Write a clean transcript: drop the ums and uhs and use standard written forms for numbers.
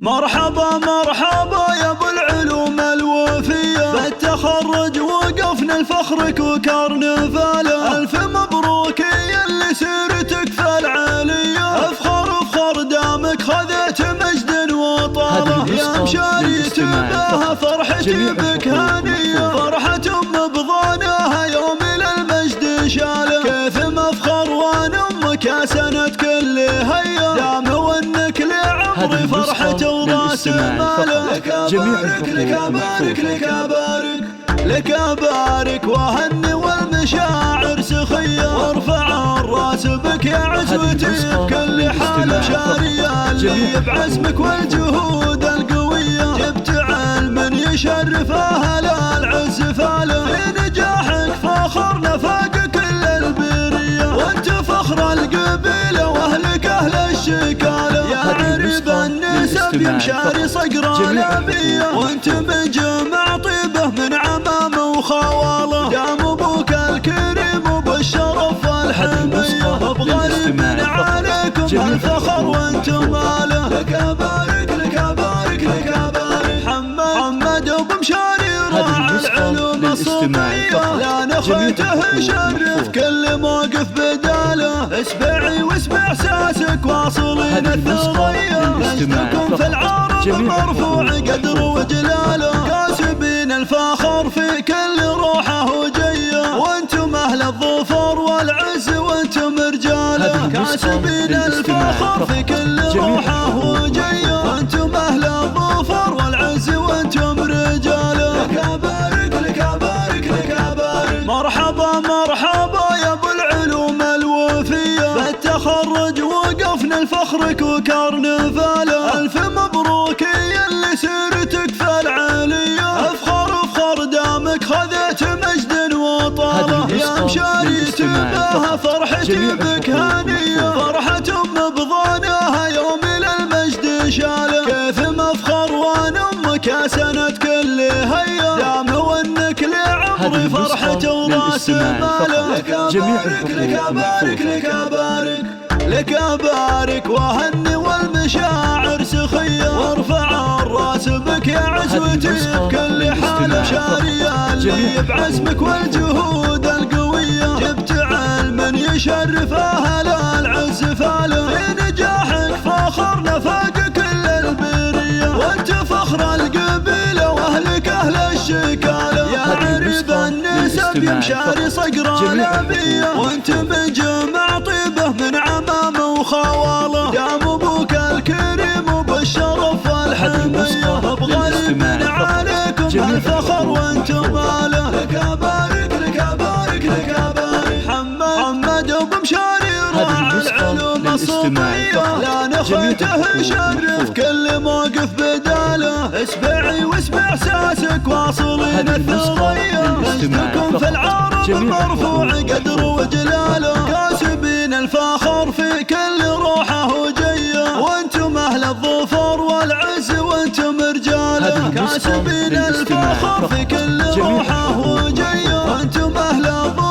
مرحبا مرحبا يا ابو العلوم الوفية، بالتخرج وقفنا لفخرك وكرنفاله. الف مبروك يا اللي سيرتك في العالية، افخر افخر دامك خذت مجد وطاله. يا مشاريت بها فرحتي بك هانية، فرحة بضانها يوم للمجد شاله. كيف مفخر وانا امك يا سنة كل هيا، دام وانك لعمري فرحة وراس ماله. لك ابارك لك ابارك لك ابارك لك ابارك واهني والمشاعر سخية، وارفع الراس بك يا عزوتي بكل حال. شارية اللي بعزمك والجهود القوية، جبت علم يشرف اهل العز فاله. في نجاحك فخرنا فاق كل البرية، وانت فخر القبيلة واهلك اهل الشكالة. يا عرب النسب يا مشاري صقر الابية، وانت بجمع طيبه من عمام وخواله. دام ابوك الكريم وبالشرف والحمية، بغريب من عليكم الفخر وانتم اله. لك ابارك لك ابارك لك ابارك محمد ابو مشاري راعي العلوم الصوفية، لا نخيته شرف كل موقف بداله. اسبعي واسمع احساسك واصلين الثريا، مجدكم في العرب مرفوع قدر وجلاله. كاسبين الفخر في كل روحه وجيه، وانتم اهل الظفر والعز وانتم رجاله. كاسبين الفخر في كل روحه وجيه، وانتم اهل الظفر والعز وانتم رجاله. لك ابارك لك ابارك لك ابارك مرحبا مرحبا يا ابو العلوم الوفية، بالتخرج وقفنا لفخرك وكرنفاله. الف مبروك يا اللي سيرتك في العالية، افخر افخر دامك خذت مجد وطاله. يا مشاريت بها فرحتي بك هانية، فرحة بضانها يوم للمجد شاله. كيف مفخر وانا امك يا سنة كل هيا، دام وانك لعمري فرحة وراس ماله. لك ابارك لك ابارك لك ابارك لك ابارك واهني والمشاعر سخية، وارفع الراس بك يا عزوتي بكل حال. شارية اللي بعزمك والجهود القوية، جبت علم يشرف اهل العز فاله. في نجاحك فخرنا فاق كل البرية، وانت فخر القبيلة واهلك اهل الشكالة. يا عرب النسب يا مشاري صقر الابية، وانت بجمع طيبه من عمام وخواله. دام ابوك الكريم وبالشرف والحمية، بغريب من عليكم الفخر وانتم اله. لك ابارك لك ابارك لك ابارك محمد ابو مشاري راعي العلوم الصوفية، لا نخيته شرف كل موقف بداله. اسبعي واسمع احساسك واصلين الثريا، مجدكم في العرب مرفوع قدر وجلاله. كاسبين الفخر في كل روحه وجيه، وانتم اهل الظفر والعز وانتم رجاله. كاسبين الفخر في كل روحه وجيه، وانتم اهل الظفر